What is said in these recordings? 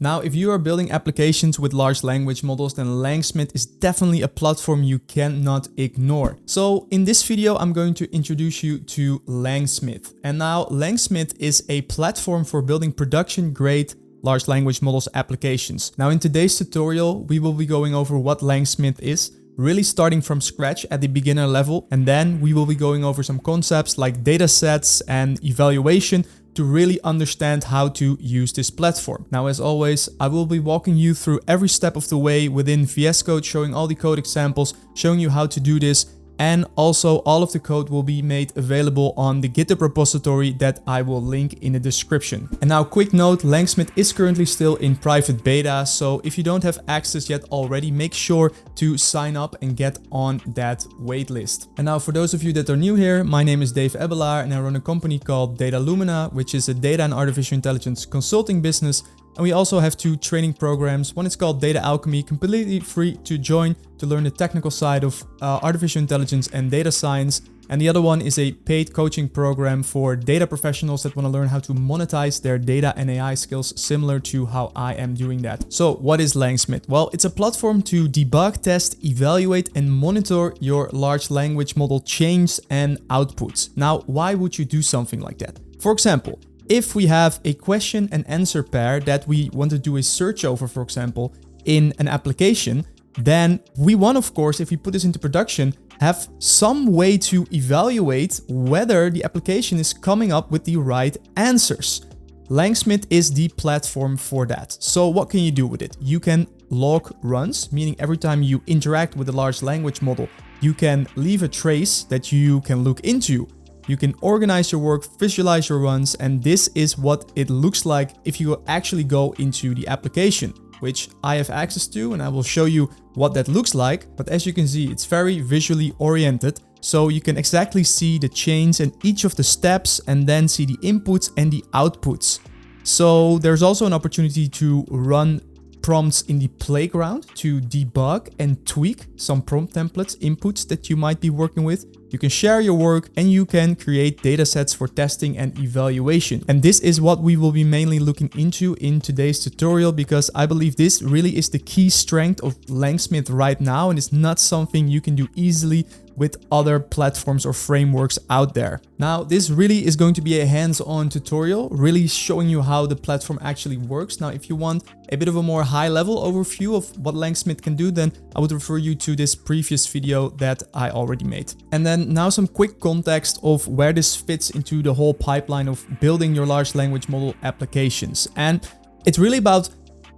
Now, if you are building applications with large language models, then LangSmith is definitely a platform you cannot ignore. So in this video, I'm going to introduce you to LangSmith. And now LangSmith is a platform for building production-grade large language models applications. Now in today's tutorial, we will be going over what LangSmith is, really starting from scratch at the beginner level. And then we will be going over some concepts like datasets and evaluation to really understand how to use this platform. Now, as always, I will be walking you through every step of the way within VS Code, showing all the code examples, showing you how to do this. And also all of the code will be made available on the GitHub repository that I will link in the description. And now, quick note, LangSmith is currently still in private beta. So if you don't have access yet already, make sure to sign up and get on that waitlist. And now for those of you that are new here, my name is Dave Ebbelaar and I run a company called Data Lumina, which is a data and artificial intelligence consulting business. And we also have two training programs. One is called Data Alchemy, completely free to join to learn the technical side of artificial intelligence and data science. And the other one is a paid coaching program for data professionals that want to learn how to monetize their data and AI skills, similar to how I am doing that. So what is LangSmith? Well, it's a platform to debug, test, evaluate, and monitor your large language model chains and outputs. Now, why would you do something like that? For example, if we have a question and answer pair that we want to do a search over, for example, in an application, then we want, of course, if we put this into production, have some way to evaluate whether the application is coming up with the right answers. LangSmith is the platform for that. So what can you do with it? You can log runs, meaning every time you interact with a large language model, you can leave a trace that you can look into. You can organize your work, visualize your runs, and this is what it looks like if you actually go into the application, which I have access to, and I will show you what that looks like. But as you can see, it's very visually oriented, so you can exactly see the chains and each of the steps and then see the inputs and the outputs. So there's also an opportunity to run prompts in the playground to debug and tweak some prompt templates, inputs that you might be working with. You can share your work and you can create datasets for testing and evaluation. And this is what we will be mainly looking into in today's tutorial, because I believe this really is the key strength of LangSmith right now, and it's not something you can do easily with other platforms or frameworks out there. Now, this really is going to be a hands-on tutorial, really showing you how the platform actually works. Now, if you want a bit of a more high-level overview of what LangSmith can do, then I would refer you to this previous video that I already made. And then now some quick context of where this fits into the whole pipeline of building your large language model applications. And it's really about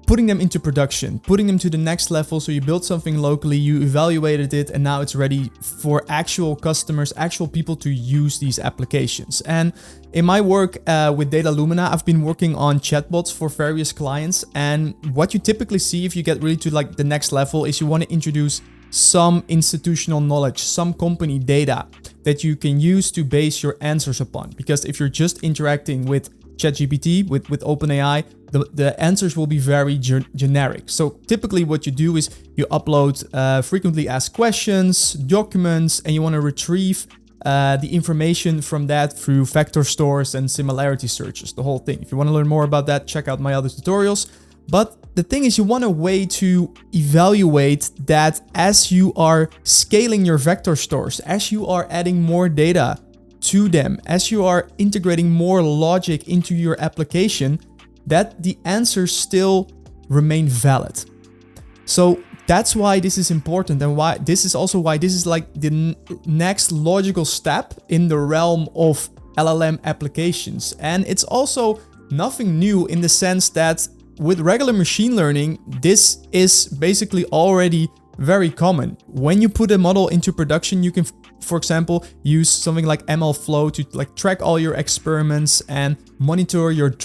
putting them into production, putting them to the next level. So you build something locally, you evaluated it, and now it's ready for actual customers, actual people to use these applications. And in my work with Data Lumina, I've been working on chatbots for various clients. And what you typically see if you get really to like the next level is you want to introduce some institutional knowledge, some company data that you can use to base your answers upon. Because if you're just interacting with ChatGPT, with OpenAI, the answers will be very generic. So typically what you do is you upload frequently asked questions, documents, and you want to retrieve the information from that through vector stores and similarity searches, the whole thing. If you want to learn more about that, check out my other tutorials. But the thing is, you want a way to evaluate that as you are scaling your vector stores, as you are adding more data to them, as you are integrating more logic into your application, that the answers still remain valid. So that's why this is important, and why this is also why this is like the next logical step in the realm of LLM applications. And it's also nothing new in the sense that with regular machine learning, this is basically already very common. When you put a model into production, you can, for example, use something like MLflow to like track all your experiments and monitor your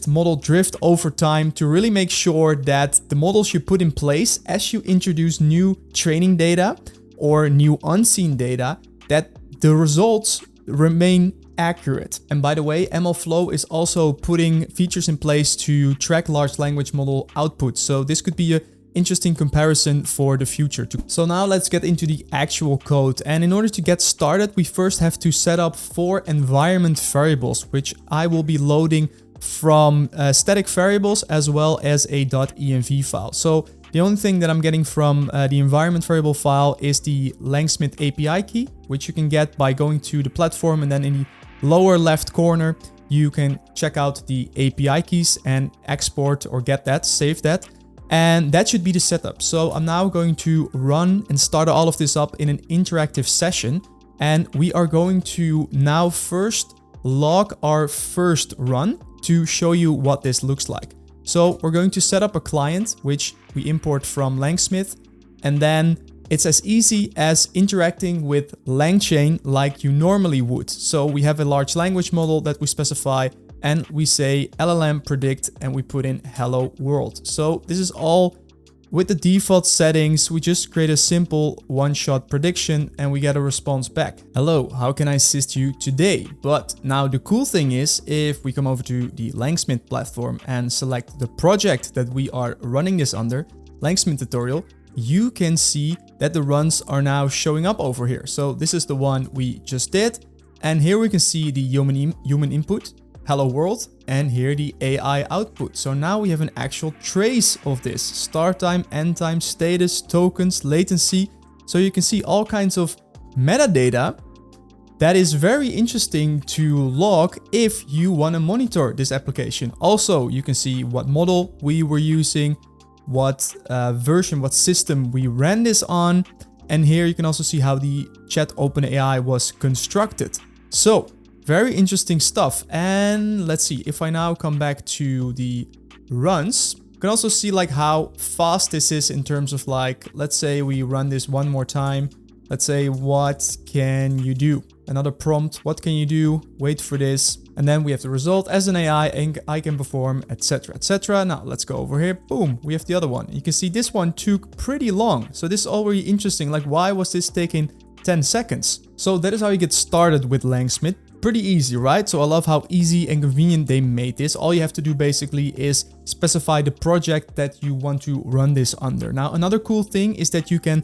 model drift over time to really make sure that the models you put in place as you introduce new training data or new unseen data, that the results remain accurate. And by the way, MLflow is also putting features in place to track large language model outputs. So this could be a interesting comparison for the future too. So now let's get into the actual code. And in order to get started, we first have to set up 4 environment variables, which I will be loading from static variables as well as a .env file. So the only thing that I'm getting from the environment variable file is the LangSmith API key, which you can get by going to the platform, and then in the lower left corner, you can check out the API keys and export or get that, save that. And that should be the setup. So I'm now going to run and start all of this up in an interactive session. And we are going to now first log our first run to show you what this looks like. So we're going to set up a client, which we import from LangSmith, and then it's as easy as interacting with LangChain like you normally would. So we have a large language model that we specify, and we say LLM predict, and we put in hello world. So this is all with the default settings. We just create a simple one-shot prediction and we get a response back. Hello, how can I assist you today? But now the cool thing is, if we come over to the LangSmith platform and select the project that we are running this under, LangSmith tutorial, you can see that the runs are now showing up over here. So this is the one we just did. And here we can see the human input, hello world, and here the AI output. So now we have an actual trace of this: start time, end time, status, tokens, latency. So you can see all kinds of metadata that is very interesting to log if you want to monitor this application. Also, you can see what model we were using, what version, what system we ran this on. And here you can also see how the chat OpenAI was constructed. So very interesting stuff. And let's see, if I now come back to the runs, you can also see like how fast this is in terms of like, let's say we run this one more time. Let's say, what can you do? Another prompt, what can you do? Wait for this. And then we have the result as an AI, and I can perform, etc., etc. Now let's go over here. Boom, we have the other one. You can see this one took pretty long. So this is already interesting. Like, why was this taking 10 seconds? So that is how you get started with LangSmith. Pretty easy, right? So I love how easy and convenient they made this. All you have to do basically is specify the project that you want to run this under. Now, another cool thing is that you can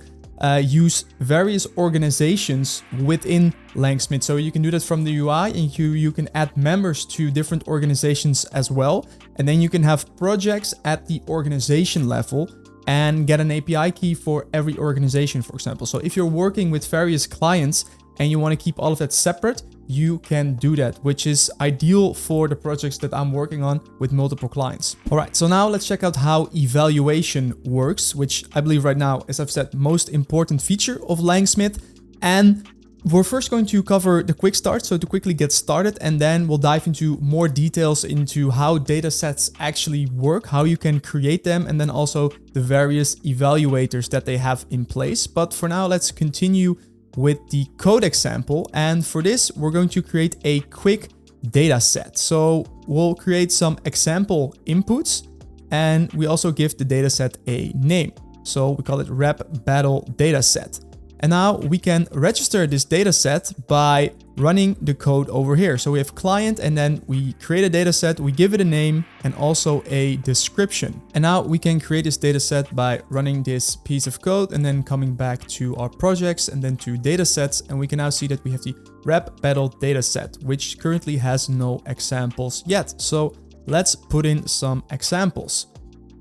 use various organizations within LangSmith. So you can do that from the UI, and you can add members to different organizations as well. And then you can have projects at the organization level and get an API key for every organization, for example. So if you're working with various clients and you want to keep all of that separate, you can do that, which is ideal for the projects that I'm working on with multiple clients. All right, so now let's check out how evaluation works, which I believe right now, as I've said, most important feature of LangSmith. And we're first going to cover the quick start, so to quickly get started, and then we'll dive into more details into how data sets actually work, how you can create them, and then also the various evaluators that they have in place. But for now, let's continue with the code example. And for this, we're going to create a quick data set. So we'll create some example inputs, and we also give the data set a name. So we call it rep battle data set. And now we can register this data set by running the code over here. So we have client, and then we create a data set, we give it a name and also a description. And now we can create this data set by running this piece of code and then coming back to our projects and then to data sets. And we can now see that we have the rep battle data set, which currently has no examples yet. So let's put in some examples.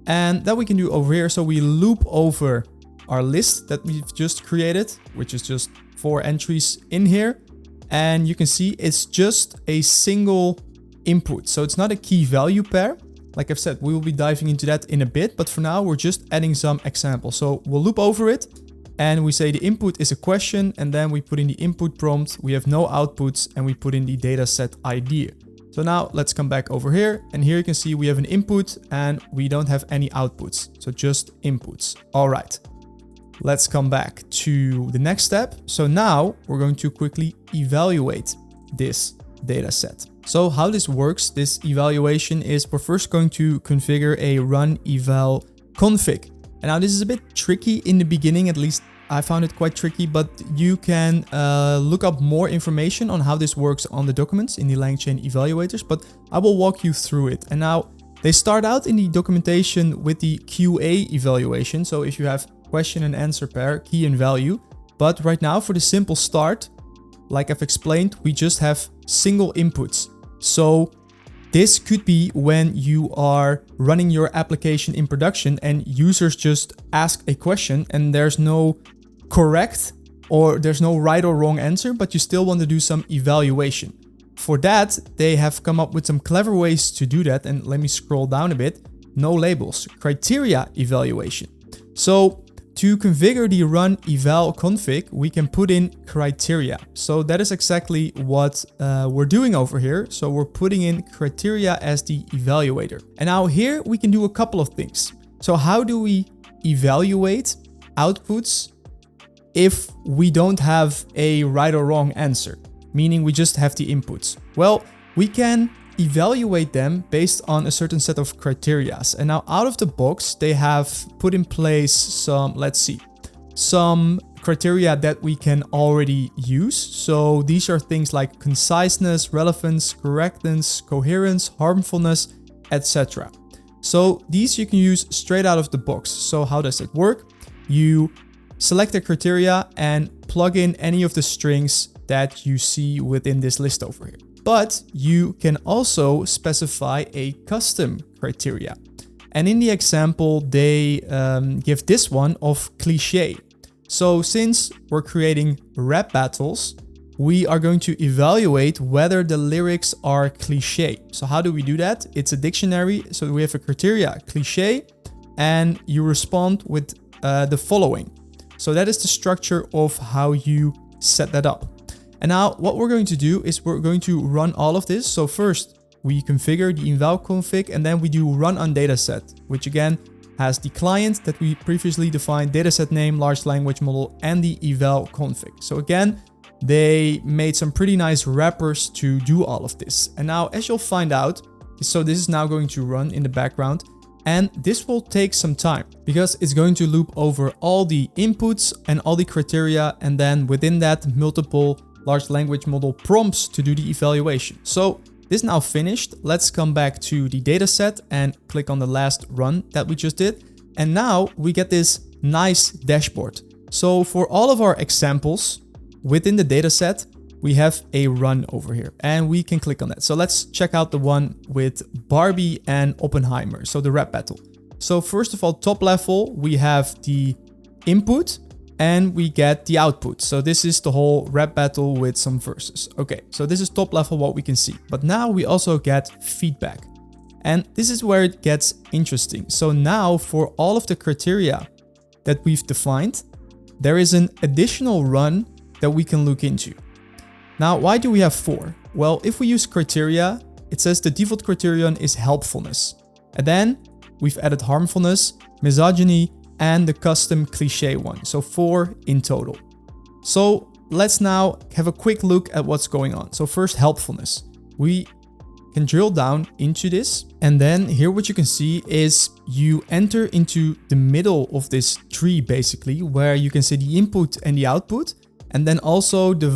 And that we can do over here. So we loop over our list that we've just created, which is just 4 entries in here. And you can see it's just a single input. So it's not a key value pair. Like I've said, we will be diving into that in a bit, but for now we're just adding some examples. So we'll loop over it and we say the input is a question, and then we put in the input prompt. We have no outputs and we put in the data set ID. So now let's come back over here, and here you can see we have an input and we don't have any outputs. So just inputs. All right. Let's come back to the next step. So now we're going to quickly evaluate this data set. So how this works, this evaluation, is we're first going to configure a run eval config. And now this is a bit tricky in the beginning, at least I found it quite tricky, but you can look up more information on how this works on the documents in the LangChain evaluators, but I will walk you through it. And now they start out in the documentation with the QA evaluation. So if you have question and answer pair, key and value. But right now, for the simple start, like I've explained, we just have single inputs. So This could be when you are running your application in production and users just ask a question and there's no correct or there's no right or wrong answer, but you still want to do some evaluation. For that, they have come up with some clever ways to do that. And let me scroll down a bit. No labels, criteria evaluation. So to configure the run eval config, we can put in criteria. So that is exactly what we're doing over here. So we're putting in criteria as the evaluator. And now here we can do a couple of things. So how do we evaluate outputs if we don't have a right or wrong answer? Meaning we just have the inputs. Well, we can evaluate them based on a certain set of criteria. And now out of the box, they have put in place some, some criteria that we can already use. So these are things like conciseness, relevance, correctness, coherence, harmfulness, etc. So these you can use straight out of the box. So how does it work? You select the criteria and plug in any of the strings that you see within this list over here. But you can also specify a custom criteria. And in the example, they give this one of cliché. So since we're creating rap battles, we are going to evaluate whether the lyrics are cliché. So how do we do that? It's a dictionary. So we have a criteria, cliché, and you respond with the following. So that is the structure of how you set that up. And now what we're going to do is we're going to run all of this. So first we configure the eval config and then we do run on dataset, which again has the client that we previously defined, dataset name, large language model, and the eval config. So again, they made some pretty nice wrappers to do all of this. And now as you'll find out, so this is now going to run in the background. And this will take some time because it's going to loop over all the inputs and all the criteria. And then within that, multiple large language model prompts to do the evaluation. So this is now finished. Let's come back to the dataset and click on the last run that we just did. And now we get this nice dashboard. So for all of our examples within the dataset, we have a run over here and we can click on that. So let's check out the one with Barbie and Oppenheimer. So the rap battle. So first of all, top level, we have the input and we get the output. So this is the whole rap battle with some verses. Okay, so this is top level what we can see. But now we also get feedback. And this is where it gets interesting. So now for all of the criteria that we've defined, there is an additional run that we can look into. Now, why do we have 4? Well, if we use criteria, it says the default criterion is helpfulness. And then we've added harmfulness, misogyny, and the custom cliché one. So 4 in total. So let's now have a quick look at what's going on. So first, helpfulness. We can drill down into this. And then here what you can see is you enter into the middle of this tree, basically, where you can see the input and the output. And then also the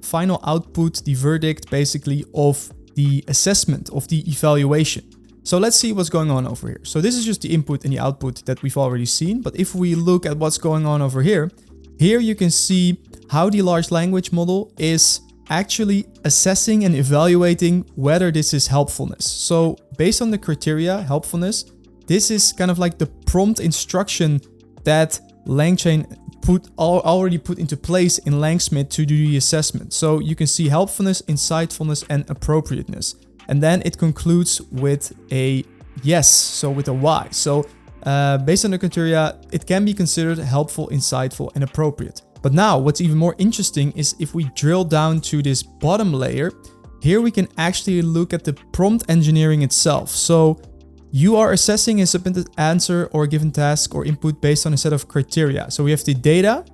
final output, the verdict, basically, of the assessment, of the evaluation. So let's see what's going on over here. So this is just the input and the output that we've already seen. But if we look at what's going on over here, here you can see how the large language model is actually assessing and evaluating whether this is helpfulness. So based on the criteria, helpfulness, this is kind of like the prompt instruction that LangChain already put into place in LangSmith to do the assessment. So you can see helpfulness, insightfulness, and appropriateness. And then it concludes with a yes, so with a Y. So based on the criteria, it can be considered helpful, insightful, and appropriate. But now what's even more interesting is if we drill down to this bottom layer, here we can actually look at the prompt engineering itself. So you are assessing a submitted answer or a given task or input based on a set of criteria. So we have the data,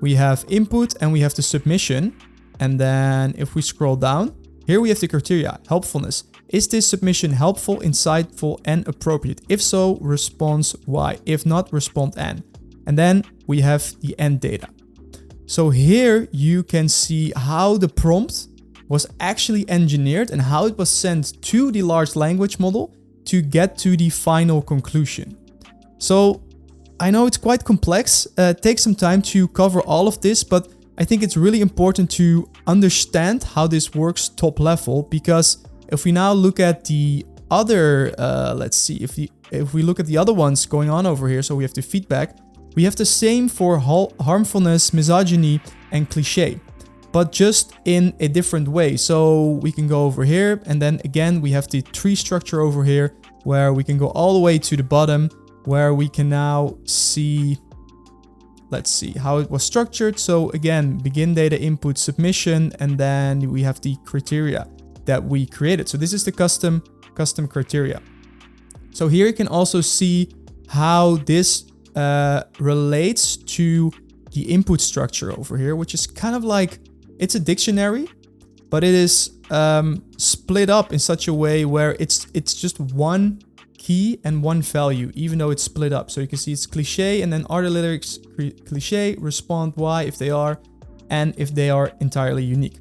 we have input, and we have the submission. And then if we scroll down, here we have the criteria, helpfulness. Is this submission helpful, insightful, and appropriate? If so, response Y. If not, respond N. And then we have the end data. So here you can see how the prompt was actually engineered and how it was sent to the large language model to get to the final conclusion. So I know it's quite complex. It takes some time to cover all of this, but I think it's really important to understand how this works top level, because If we now look at the other, let's see, if we look at the other ones going on over here, so we have the feedback, we have the same for harmfulness, misogyny, and cliché, but just in a different way. So we can go over here, and then again, we have the tree structure over here, where we can go all the way to the bottom, where we can now see, let's see how it was structured. So again, begin data input submission, and then we have the criteria that we created. So this is the custom criteria. So here you can also see how this relates to the input structure over here, which is kind of like, it's a dictionary, but it is split up in such a way where it's just one key and one value, even though it's split up. So you can see it's cliché, and then are the lyrics cliché, respond why if they are, and if they are entirely unique.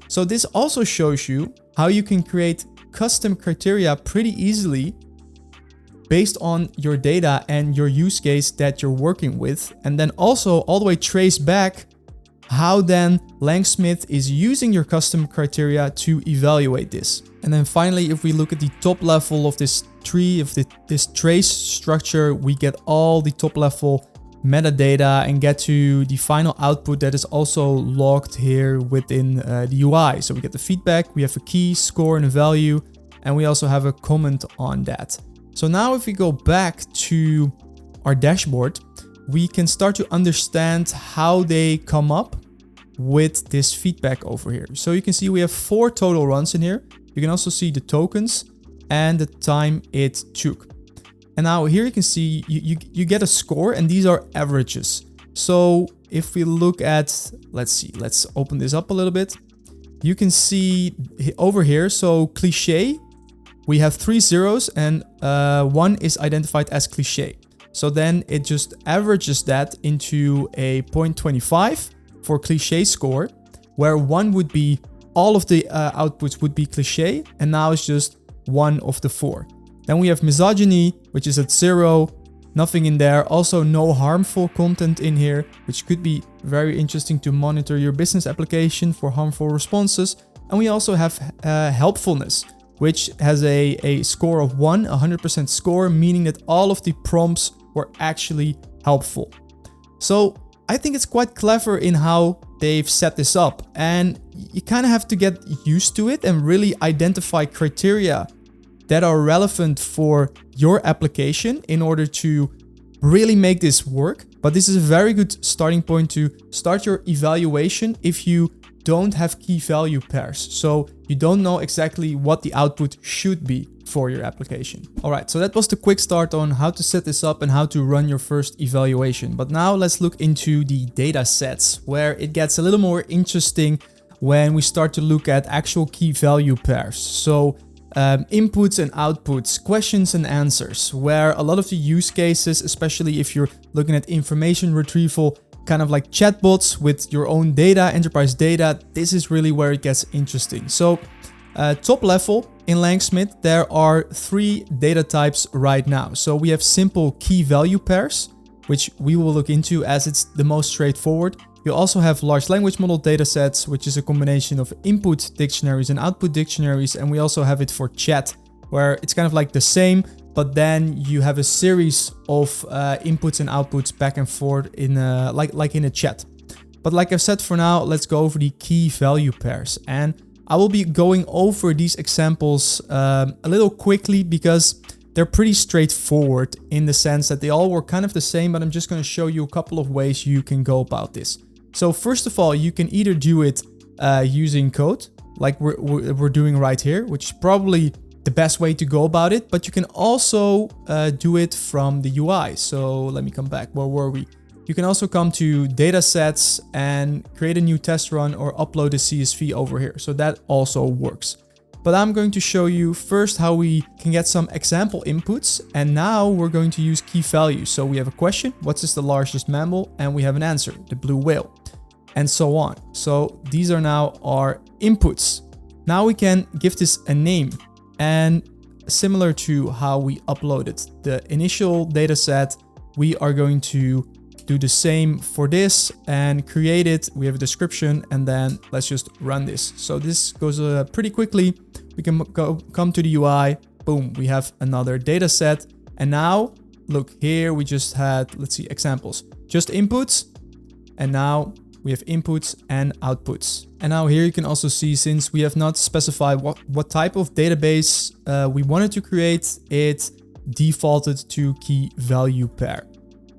So this also shows you how you can create custom criteria pretty easily based on your data and your use case that you're working with, and then also all the way trace back how then LangSmith is using your custom criteria to evaluate this. And then finally, if we look at the top level of this tree, of this trace structure, we get all the top level metadata and get to the final output that is also logged here within the UI. So we get the feedback, we have a key, score, and a value, and we also have a comment on that. So now if we go back to our dashboard, we can start to understand how they come up with this feedback over here. So you can see we have 4 total runs in here. You can also see the tokens and the time it took. And now here you can see you get a score, and these are averages. So if we look at, let's open this up a little bit. You can see over here, so cliché, we have 3 zeros and 1 is identified as cliché. So then it just averages that into a 0.25 for cliché score, where 1 would be all of the outputs would be cliché, and now it's just 1 of the 4. Then we have misogyny, which is at 0, nothing in there. Also no harmful content in here, which could be very interesting to monitor your business application for harmful responses. And we also have helpfulness, which has a score of 1, 100% score, meaning that all of the prompts were actually helpful. So I think it's quite clever in how they've set this up, and you kind of have to get used to it and really identify criteria that are relevant for your application in order to really make this work. But this is a very good starting point to start your evaluation if you don't have key value pairs. So you don't know exactly what the output should be for your application. All right, so that was the quick start on how to set this up and how to run your first evaluation. But now let's look into the data sets, where it gets a little more interesting when we start to look at actual key value pairs. So inputs and outputs, questions and answers, where a lot of the use cases, especially if you're looking at information retrieval, kind of like chatbots with your own data, enterprise data, this is really where it gets interesting. So top level in LangSmith, there are 3 data types right now. So we have simple key value pairs, which we will look into as it's the most straightforward. You also have large language model datasets, which is a combination of input dictionaries and output dictionaries. And we also have it for chat, where it's kind of like the same, but then you have a series of inputs and outputs back and forth in like in a chat. But like I've said, for now, let's go over the key value pairs. And I will be going over these examples a little quickly because they're pretty straightforward in the sense that they all were kind of the same, but I'm just going to show you a couple of ways you can go about this. So first of all, you can either do it using code, like we're doing right here, which is probably the best way to go about it, but you can also do it from the UI. So let me come back. Where were we? You can also come to datasets and create a new test run or upload a CSV over here. So that also works. But I'm going to show you first how we can get some example inputs. And now we're going to use key values. So we have a question, what is the largest mammal? And we have an answer, the blue whale, and so on. So these are now our inputs. Now we can give this a name, and similar to how we uploaded the initial data set, we are going to do the same for this and create it. We have a description, and then let's just run this. So this goes pretty quickly. We can come to the UI, boom, we have another data set. And now look here, we just had, let's see, examples, just inputs. And now we have inputs and outputs. And now here you can also see, since we have not specified what type of database we wanted to create, it defaulted to key value pair.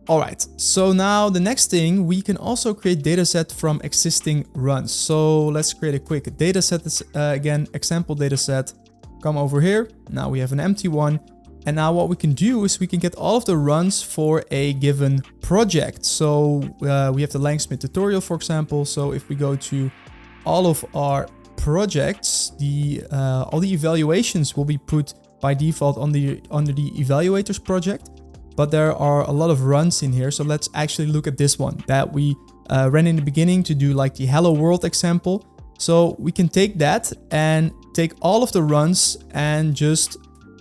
All right, so now the next thing, we can also create dataset from existing runs. So let's create a quick dataset, again, example dataset. Come over here. Now we have an empty one. And now what we can do is we can get all of the runs for a given project. So we have the LangSmith tutorial, for example. So if we go to all of our projects, all the evaluations will be put by default under the evaluators project. But there are a lot of runs in here. So let's actually look at this one that we ran in the beginning to do like the hello world example. So we can take that and take all of the runs and just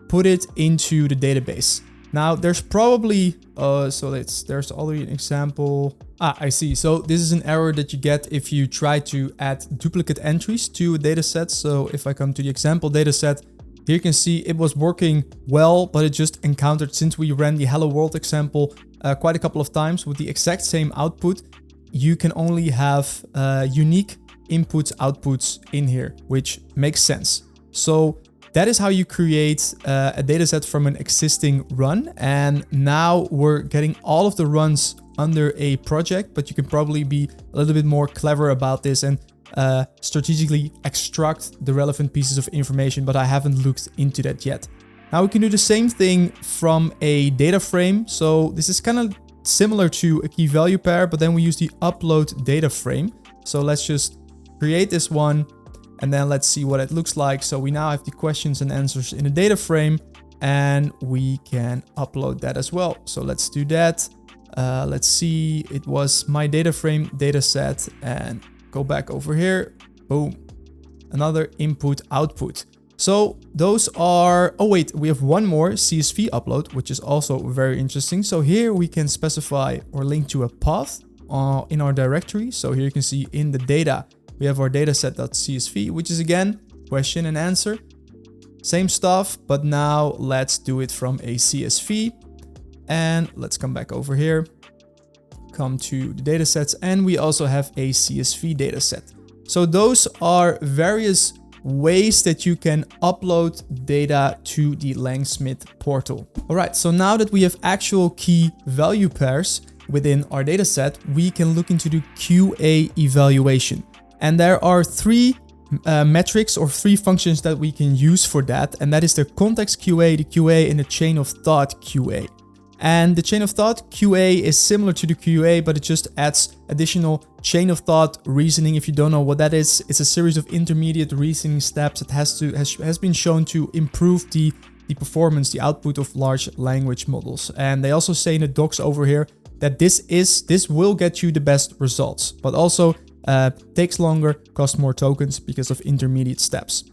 put it into the database. Now there's probably, there's already an example. I see. So this is an error that you get if you try to add duplicate entries to a dataset. So if I come to the example dataset, here you can see it was working well, but it just encountered, since we ran the hello world example quite a couple of times with the exact same output, you can only have unique inputs, outputs in here, which makes sense. So that is how you create a dataset from an existing run. And now we're getting all of the runs under a project, but you can probably be a little bit more clever about this and strategically extract the relevant pieces of information, but I haven't looked into that yet. Now we can do the same thing from a data frame. So this is kind of similar to a key value pair, but then we use the upload data frame. So let's just create this one, and then let's see what it looks like. So we now have the questions and answers in a data frame, and we can upload that as well. So let's do that. Let's see, it was my data frame data set, and go back over here, boom, another input output. So those are, oh wait, we have one more CSV upload, which is also very interesting. So here we can specify or link to a path in our directory. So here you can see in the data, we have our dataset.csv, which is again, question and answer. Same stuff, but now let's do it from a CSV. And let's come back over here, come to the datasets, and we also have a CSV dataset. So those are various ways that you can upload data to the LangSmith portal. All right, so now that we have actual key value pairs within our dataset, we can look into the QA evaluation. And there are three metrics or three functions that we can use for that. And that is the context QA, the QA, and the chain of thought QA. And the chain of thought QA is similar to the QA, but it just adds additional chain of thought reasoning. If you don't know what that is, it's a series of intermediate reasoning steps that has been shown to improve the performance, the output of large language models. And they also say in the docs over here that this will get you the best results, but also takes longer, costs more tokens because of intermediate steps.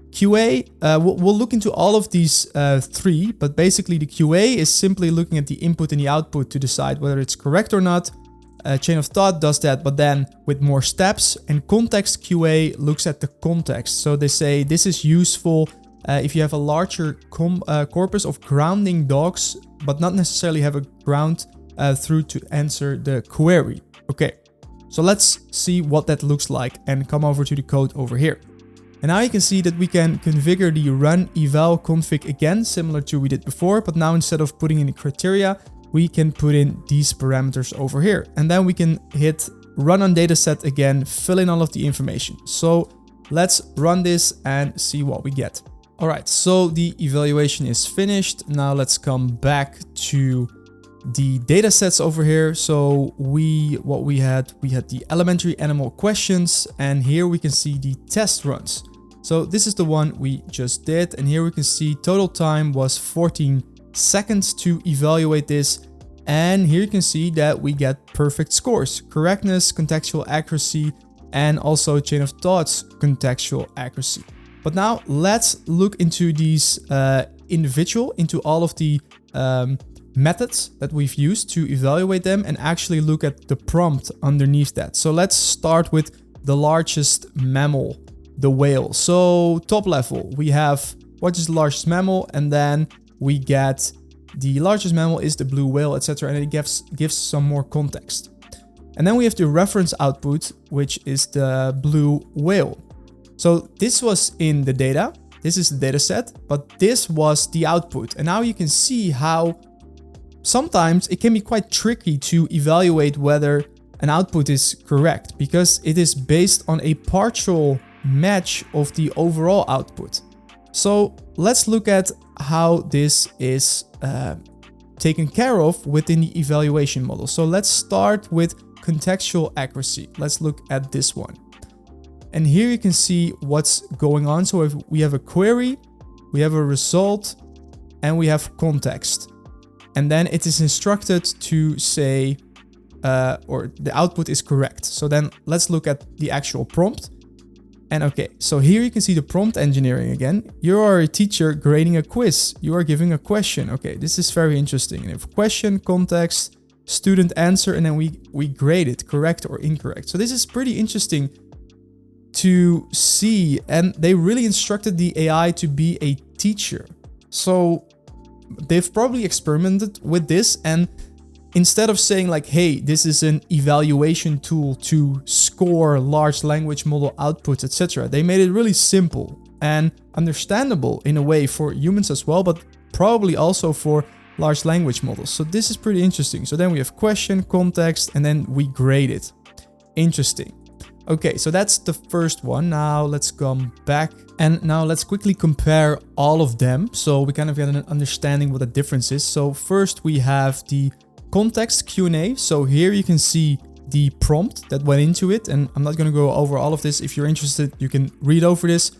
QA, we'll look into all of these three, but basically the QA is simply looking at the input and the output to decide whether it's correct or not. Chain of thought does that, but then with more steps. And context QA looks at the context. So they say this is useful if you have a larger corpus of grounding docs, but not necessarily have a ground through to answer the query. Okay, so let's see what that looks like and come over to the code over here. And now you can see that we can configure the run eval config again, similar to we did before, but now instead of putting in the criteria, we can put in these parameters over here. And then we can hit run on dataset again, fill in all of the information. So let's run this and see what we get. All right, so the evaluation is finished. Now let's come back to the data sets over here. So we had the elementary animal questions, and here we can see the test runs. So this is the one we just did, and here we can see total time was 14 seconds to evaluate this. And here you can see that we get perfect scores: correctness, contextual accuracy, and also chain of thoughts contextual accuracy. But now let's look into these into all of the methods that we've used to evaluate them and actually look at the prompt underneath that. So let's start with the largest mammal, the whale. So top level, we have what is the largest mammal, and then we get the largest mammal is the blue whale, etc. And it gives some more context. And then we have the reference output, which is the blue whale. So this was in the data. This is the data set, but this was the output. And now you can see how sometimes it can be quite tricky to evaluate whether an output is correct because it is based on a partial match of the overall output. So let's look at how this is taken care of within the evaluation model. So let's start with contextual accuracy. Let's look at this one. And here you can see what's going on. So if we have a query, we have a result, and we have context. And then it is instructed to say, or the output is correct. So then let's look at the actual prompt. And okay, so here you can see the prompt engineering again. You are a teacher grading a quiz. You are giving a question. Okay, this is very interesting. And if question, context, student answer, and then we grade it, correct or incorrect. So this is pretty interesting to see. And they really instructed the AI to be a teacher. So they've probably experimented with this, and instead of saying like, hey, this is an evaluation tool to score large language model outputs, etc., they made it really simple and understandable in a way for humans as well, but probably also for large language models. So this is pretty interesting. So then we have question, context, and then we grade it. Interesting. Okay, so that's the first one. Now let's come back and now let's quickly compare all of them. So we kind of get an understanding what the difference is. So first we have the context Q&A. So here you can see the prompt that went into it, and I'm not going to go over all of this. If you're interested, you can read over this.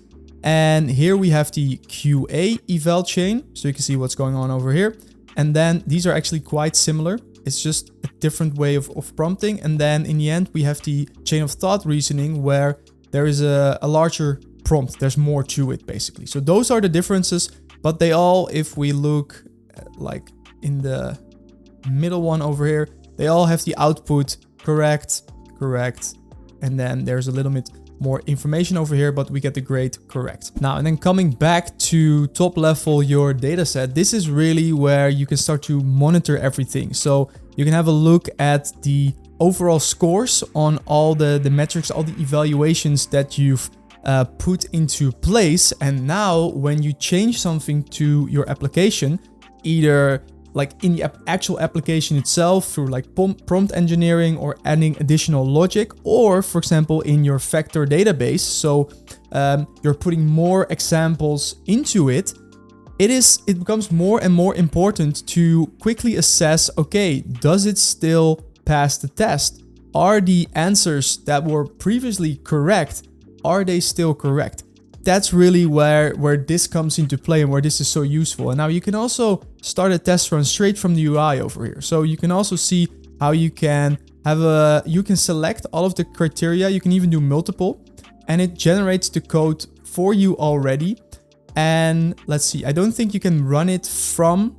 And here we have the QA eval chain, so you can see what's going on over here. And then these are actually quite similar. It's just a different way of prompting. And then in the end, we have the chain of thought reasoning where there is a larger prompt. There's more to it basically. So those are the differences, but they all, if we look like in the middle one over here, they all have the output correct, and then there's a little bit more information over here, but we get the grade correct. Now, and then coming back to top level, your data set, this is really where you can start to monitor everything. So you can have a look at the overall scores on all the metrics, all the evaluations that you've put into place. And now when you change something to your application, either like in the actual application itself through like prompt engineering or adding additional logic, or for example in your vector database, so you're putting more examples into it, it becomes more and more important to quickly assess, okay, does it still pass the test? Are the answers that were previously correct, are they still correct? That's really where this comes into play and where this is so useful. And now you can also start a test run straight from the UI over here. So you can also see how you can you can select all of the criteria. You can even do multiple, and it generates the code for you already. And let's see, I don't think you can run it from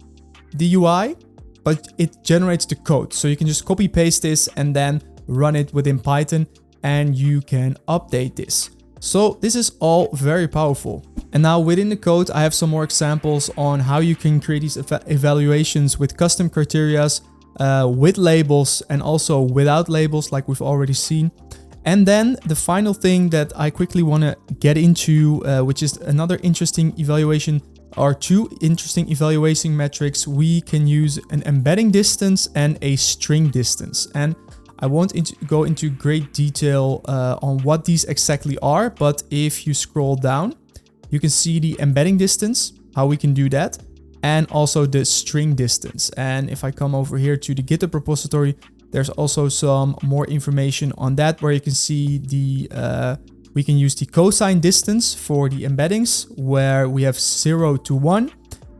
the UI, but it generates the code. So you can just copy paste this and then run it within Python, and you can update this. So this is all very powerful. And now within the code, I have some more examples on how you can create these evaluations with custom criterias, with labels, and also without labels, like we've already seen. And then the final thing that I quickly want to get into, which is another interesting evaluation, are two interesting evaluation metrics. We can use an embedding distance and a string distance. And I won't go into great detail on what these exactly are, but if you scroll down, you can see the embedding distance, how we can do that, and also the string distance. And if I come over here to the GitHub repository, there's also some more information on that, where you can see we can use the cosine distance for the embeddings, where we have 0 to 1.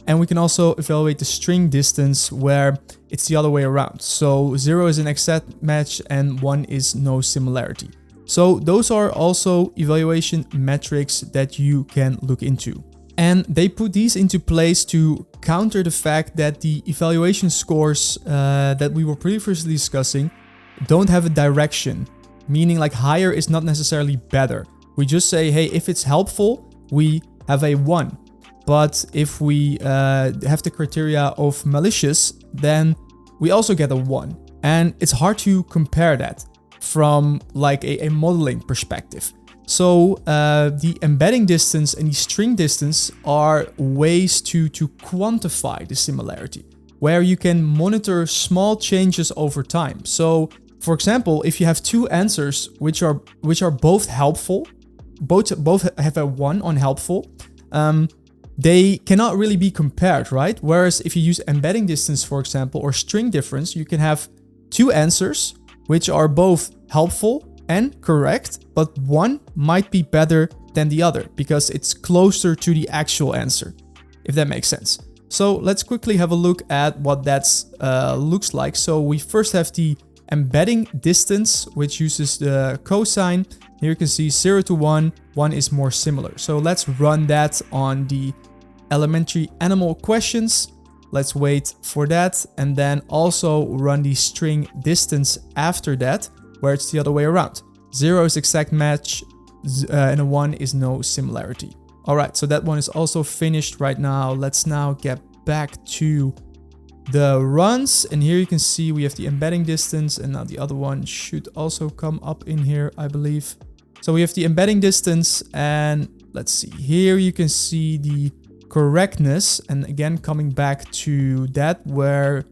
And we can also evaluate the string distance where it's the other way around. So 0 is an exact match and 1 is no similarity. So those are also evaluation metrics that you can look into. And they put these into place to counter the fact that the evaluation scores that we were previously discussing don't have a direction, meaning like higher is not necessarily better. We just say, hey, if it's helpful, we have a 1. But if we have the criteria of malicious, then we also get a 1. And it's hard to compare that from like a modeling perspective. So the embedding distance and the string distance are ways to quantify the similarity, where you can monitor small changes over time. So for example, if you have two answers which are both helpful, both have a 1 on helpful, they cannot really be compared, right? Whereas if you use embedding distance, for example, or string difference, you can have two answers which are both helpful and correct, but one might be better than the other because it's closer to the actual answer, if that makes sense. So let's quickly have a look at what that looks like. So we first have the embedding distance, which uses the cosine. Here you can see 0 to 1, 1 is more similar. So let's run that on the elementary animal questions. Let's wait for that and then also run the string distance after that, where it's the other way around. 0 is exact match and a 1 is no similarity. All right, so that one is also finished right now. Let's now get back to the runs, and here you can see we have the embedding distance, and now the other one should also come up in here, I believe. So we have the embedding distance, and let's see, here you can see the correctness, and again coming back to that, where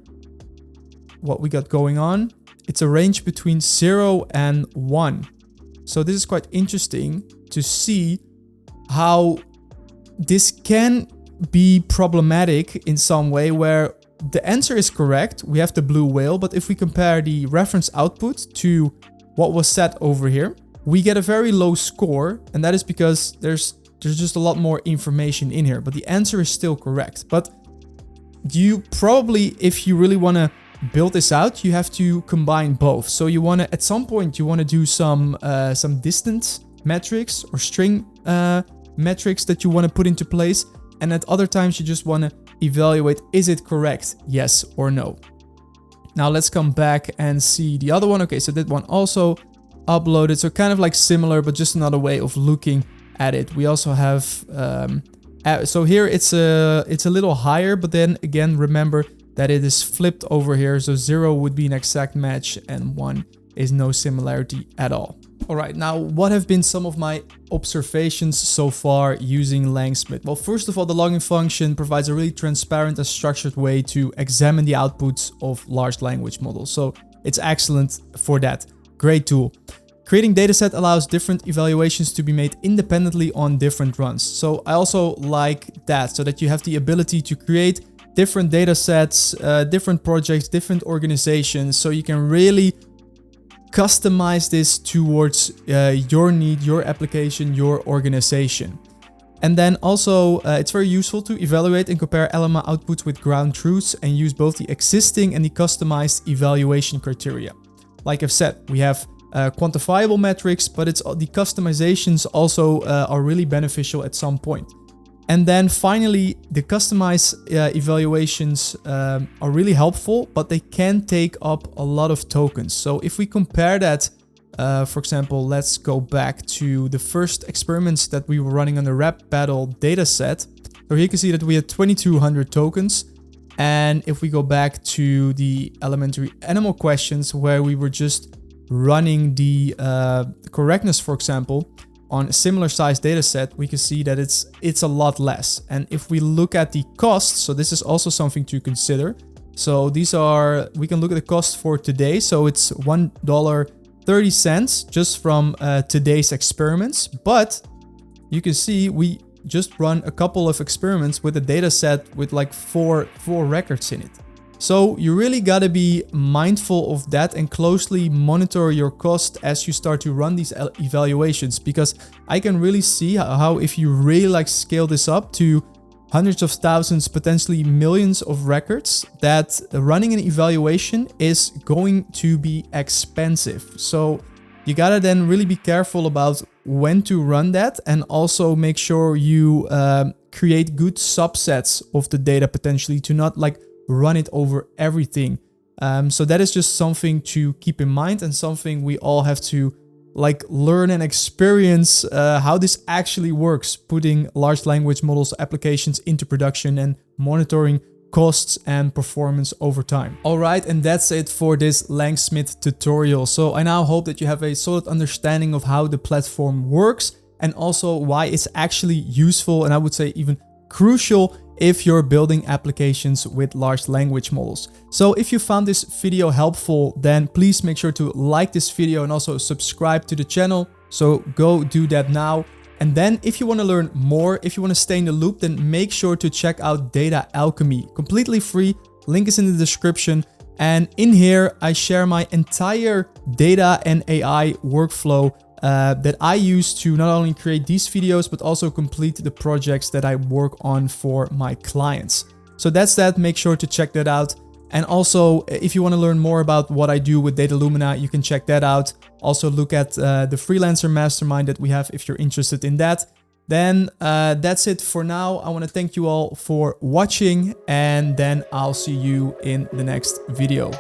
what we got going on, it's a range between 0 and 1. So this is quite interesting to see how this can be problematic in some way, where the answer is correct, we have the blue whale, but if we compare the reference output to what was set over here, we get a very low score, and that is because there's just a lot more information in here, but the answer is still correct. But you probably, if you really want to build this out, you have to combine both. So you want to, at some point, you want to do some distance metrics or string metrics that you want to put into place, and at other times you just want to evaluate, is it correct, yes or no. Now let's come back and see the other one. Okay, so that one also uploaded, so kind of like similar, but just another way of looking at it. We also have so here it's a little higher, but then again remember that it is flipped over here, so 0 would be an exact match and 1 is no similarity at all. All right, now what have been some of my observations so far using LangSmith? Well, first of all, the logging function provides a really transparent and structured way to examine the outputs of large language models. So it's excellent for that. Great tool. Creating dataset allows different evaluations to be made independently on different runs. So I also like that, so that you have the ability to create different datasets, different projects, different organizations, so you can really customize this towards your need, your application, your organization. And then also it's very useful to evaluate and compare LLM outputs with ground truths and use both the existing and the customized evaluation criteria. Like I've said, we have quantifiable metrics, but it's the customizations also are really beneficial at some point. And then finally, the customized evaluations are really helpful, but they can take up a lot of tokens. So if we compare that, for example, let's go back to the first experiments that we were running on the rap battle dataset. So here you can see that we had 2200 tokens. And if we go back to the elementary animal questions, where we were just running the correctness, for example, on a similar size data set, we can see that it's a lot less. And if we look at the costs, so this is also something to consider. So these are, we can look at the cost for today. So it's $1.30 just from today's experiments. But you can see we just run a couple of experiments with a data set with like four records in it. So you really gotta be mindful of that and closely monitor your cost as you start to run these evaluations, because I can really see how if you really like scale this up to hundreds of thousands, potentially millions of records, that running an evaluation is going to be expensive. So you gotta then really be careful about when to run that, and also make sure you create good subsets of the data potentially, to not like run it over everything. So that is just something to keep in mind, and something we all have to like learn and experience how this actually works, putting large language models applications into production and monitoring costs and performance over time. Alright, and that's it for this LangSmith tutorial. So I now hope that you have a solid understanding of how the platform works, and also why it's actually useful, and I would say even crucial, if you're building applications with large language models. So if you found this video helpful, then please make sure to like this video and also subscribe to the channel. So go do that now. And then if you want to learn more, if you want to stay in the loop, then make sure to check out Data Alchemy, completely free. Link is in the description. And in here, I share my entire data and AI workflow that I use to not only create these videos, but also complete the projects that I work on for my clients. So that's that. Make sure to check that out. And also, if you want to learn more about what I do with Data Lumina, you can check that out. Also look at the freelancer mastermind that we have if you're interested in that. Then that's it for now. I want to thank you all for watching, and then I'll see you in the next video.